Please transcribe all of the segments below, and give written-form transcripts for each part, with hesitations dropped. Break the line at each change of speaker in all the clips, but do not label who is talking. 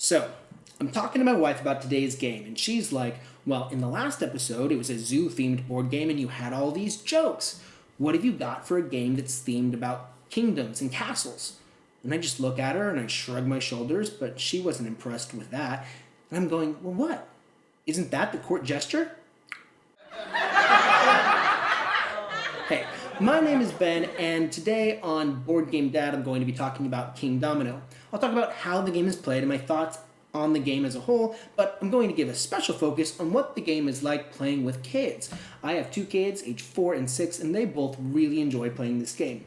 So, I'm talking to my wife about today's game, and she's like, well, in the last episode, it was a zoo-themed board game, and you had all these jokes. What have you got for a game that's themed about kingdoms and castles? And I just look at her and I shrug my shoulders, but she wasn't impressed with that. And I'm going, well, what? Isn't that the court gesture? Hey, my name is Ben, and today on Board Game Dad, I'm going to be talking about Kingdomino. I'll talk about how the game is played and my thoughts on the game as a whole, but I'm going to give a special focus on what the game is like playing with kids. I have two kids, age 4 and 6, and they both really enjoy playing this game.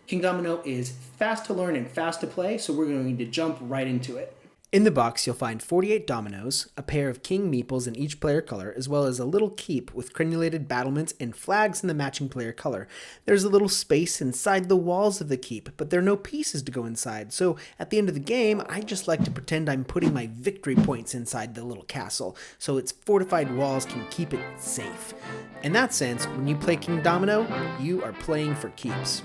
Kingdomino is fast to learn and fast to play, so we're going to jump right into it.
In the box, you'll find 48 dominoes, a pair of king meeples in each player color, as well as a little keep with crenulated battlements and flags in the matching player color. There's a little space inside the walls of the keep, but there are no pieces to go inside, so at the end of the game, I just like to pretend I'm putting my victory points inside the little castle, so its fortified walls can keep it safe. In that sense, when you play Kingdomino, you are playing for keeps.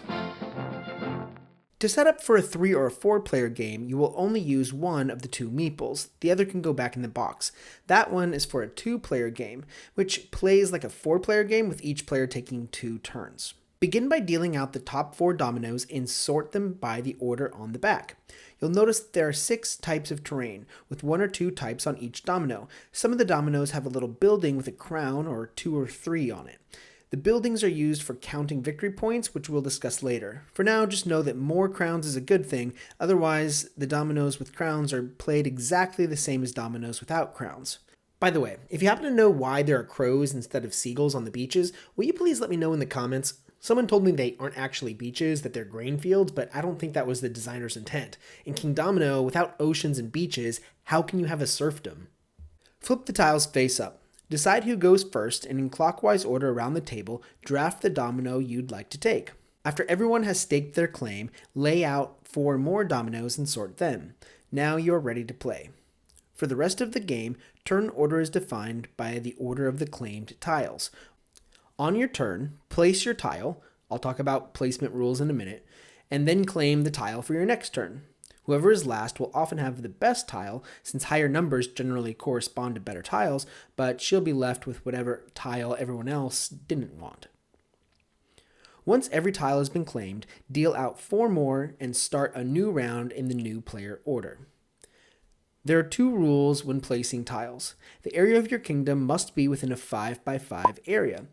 To set up for a 3 or a 4 player game, you will only use one of the 2 meeples. The other can go back in the box. That one is for a 2 player game, which plays like a 4 player game with each player taking 2 turns. Begin by dealing out the top 4 dominoes and sort them by the order on the back. You'll notice that there are 6 types of terrain, with 1 or 2 types on each domino. Some of the dominoes have a little building with a crown or 2 or 3 on it. The buildings are used for counting victory points, which we'll discuss later. For now, just know that more crowns is a good thing, otherwise the dominoes with crowns are played exactly the same as dominoes without crowns. By the way, if you happen to know why there are crows instead of seagulls on the beaches, will you please let me know in the comments? Someone told me they aren't actually beaches, that they're grain fields, but I don't think that was the designer's intent. In Kingdomino, without oceans and beaches, how can you have a serfdom? Flip the tiles face up. Decide who goes first, and in clockwise order around the table, draft the domino you'd like to take. After everyone has staked their claim, lay out 4 more dominoes and sort them. Now you're ready to play. For the rest of the game, turn order is defined by the order of the claimed tiles. On your turn, place your tile, I'll talk about placement rules in a minute, and then claim the tile for your next turn. Whoever is last will often have the best tile, since higher numbers generally correspond to better tiles, but she'll be left with whatever tile everyone else didn't want. Once every tile has been claimed, deal out 4 more and start a new round in the new player order. There are 2 rules when placing tiles. The area of your kingdom must be within a 5x5 area.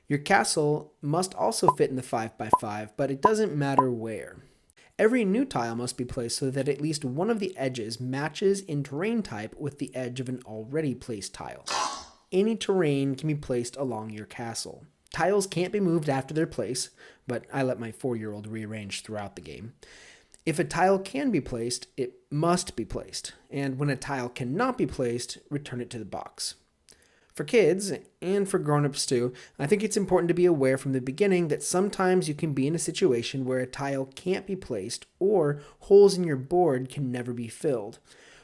Your castle must also fit in the 5x5, but it doesn't matter where. Every new tile must be placed so that at least one of the edges matches in terrain type with the edge of an already placed tile. Any terrain can be placed along your castle. Tiles can't be moved after their place, but I let my 4-year-old rearrange throughout the game. If a tile can be placed, it must be placed, and when a tile cannot be placed, return it to the box. For kids, and for grown-ups too, I think it's important to be aware from the beginning that sometimes you can be in a situation where a tile can't be placed or holes in your board can never be filled.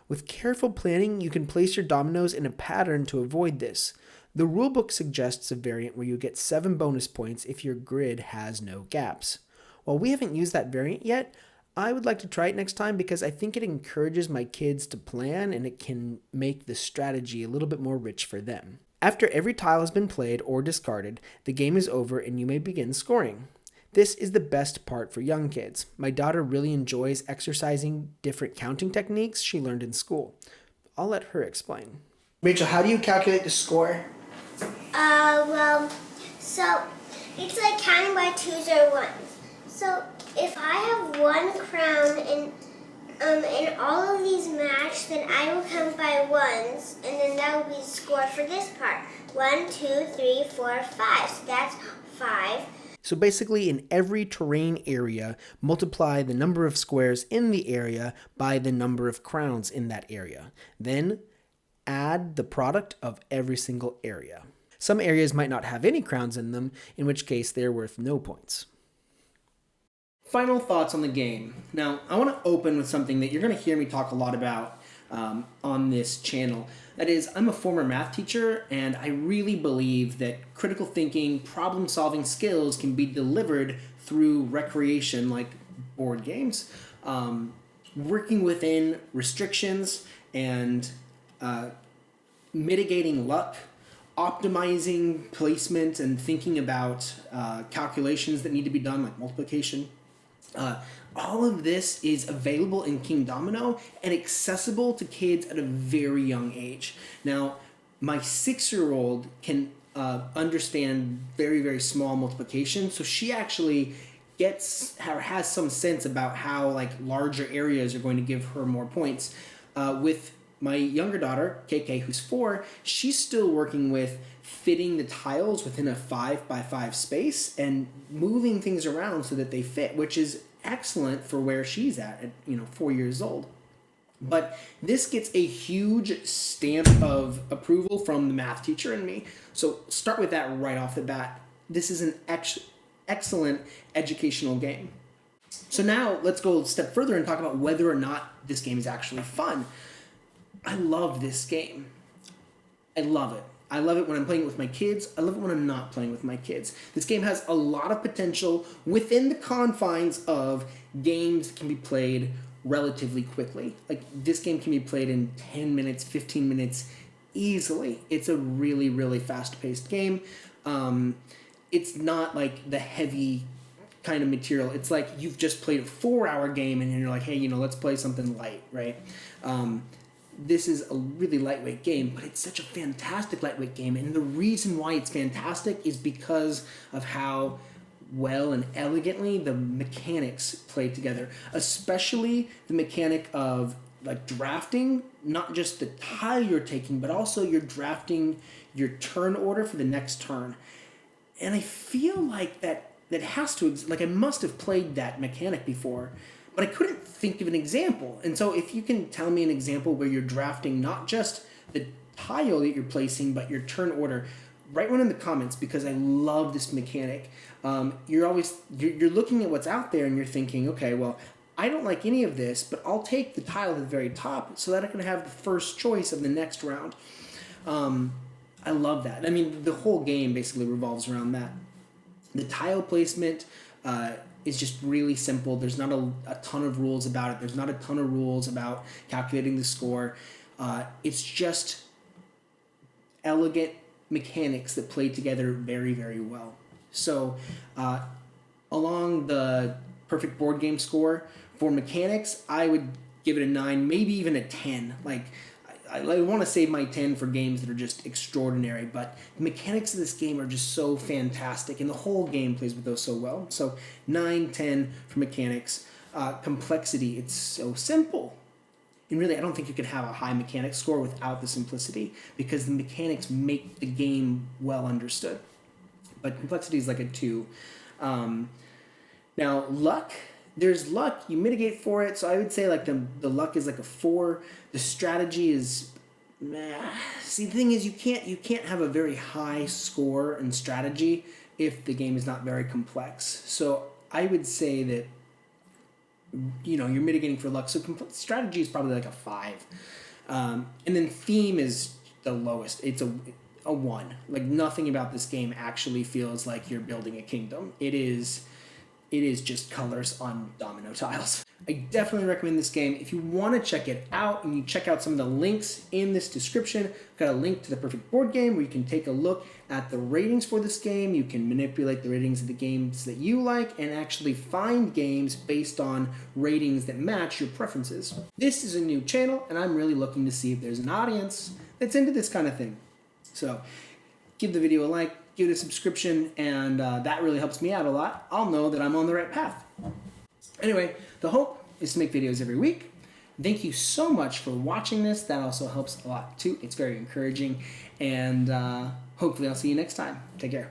With careful planning, you can place your dominoes in a pattern to avoid this. The rulebook suggests a variant where you get 7 bonus points if your grid has no gaps. While we haven't used that variant yet, I would like to try it next time because I think it encourages my kids to plan and it can make the strategy a little bit more rich for them. After every tile has been played or discarded, the game is over and you may begin scoring. This is the best part for young kids. My daughter really enjoys exercising different counting techniques she learned in school. I'll let her explain.
Rachel, how do you calculate the score?
So it's like counting by 2s or 1s. So if I have 1 crown and all of these match, then I will count by 1s, and then that will be the score for this part. 1, 2, 3, 4, 5. So that's 5.
So basically, in every terrain area, multiply the number of squares in the area by the number of crowns in that area. Then add the product of every single area. Some areas might not have any crowns in them, in which case they're worth no points.
Final thoughts on the game. Now, I want to open with something that you're going to hear me talk a lot about on this channel. That is, I'm a former math teacher, and I really believe that critical thinking, problem-solving skills can be delivered through recreation like board games, working within restrictions, and mitigating luck, optimizing placement, and thinking about calculations that need to be done, like multiplication. All of this is available in Kingdomino and accessible to kids at a very young age. Now, my 6-year-old can understand very, very small multiplication, so she actually has some sense about how like larger areas are going to give her more points. With my younger daughter, KK, who's 4, she's still working with fitting the tiles within a 5x5 space and moving things around so that they fit, which is excellent for where she's at 4 years old. But this gets a huge stamp of approval from the math teacher and me. So start with that right off the bat. This is an excellent educational game. So now let's go a step further and talk about whether or not this game is actually fun. I love this game. I love it. I love it when I'm playing it with my kids. I love it when I'm not playing with my kids. This game has a lot of potential within the confines of games that can be played relatively quickly. Like, this game can be played in 10 minutes, 15 minutes easily. It's a really, really fast-paced game. It's not like the heavy kind of material. It's like you've just played a 4-hour game and you're like, hey, let's play something light, right? This is a really lightweight game, but it's such a fantastic lightweight game. And the reason why it's fantastic is because of how well and elegantly the mechanics play together, especially the mechanic of like drafting, not just the tile you're taking, but also you're drafting your turn order for the next turn. And I feel like that has to, like, I must have played that mechanic before, but I couldn't think of an example. And so if you can tell me an example where you're drafting not just the tile that you're placing, but your turn order, write one in the comments, because I love this mechanic. You're looking at what's out there and you're thinking, okay, well, I don't like any of this, but I'll take the tile at the very top so that I can have the first choice of the next round. I love that. I mean, the whole game basically revolves around that. The tile placement is just really simple. There's not a ton of rules about it. There's not a ton of rules about calculating the score. It's just elegant mechanics that play together very, very well. So along the perfect board game score for mechanics, I would give it a 9, maybe even a 10. Like, I want to save my 10 for games that are just extraordinary, but the mechanics of this game are just so fantastic, and the whole game plays with those so well. So 9, 10 for mechanics. Complexity, it's so simple. And really, I don't think you could have a high mechanics score without the simplicity, because the mechanics make the game well understood. But complexity is like a 2. Now, luck. There's luck, you mitigate for it, so I would say like the luck is like a 4. The strategy is, see, the thing is you can't have a very high score in strategy if the game is not very complex. So I would say that you're mitigating for luck. So strategy is probably like a 5, and then theme is the lowest. It's a 1. Like, nothing about this game actually feels like you're building a kingdom. It is just colors on domino tiles. I definitely recommend this game. If you want to check it out, and you check out some of the links in this description, I've got a link to the Perfect Board Game where you can take a look at the ratings for this game. You can manipulate the ratings of the games that you like and actually find games based on ratings that match your preferences. This is a new channel, and I'm really looking to see if there's an audience that's into this kind of thing. So give the video a like, give it a subscription, and that really helps me out a lot. I'll know that I'm on the right path. Anyway, the hope is to make videos every week. Thank you so much for watching this. That also helps a lot too. It's very encouraging, and hopefully I'll see you next time. Take care.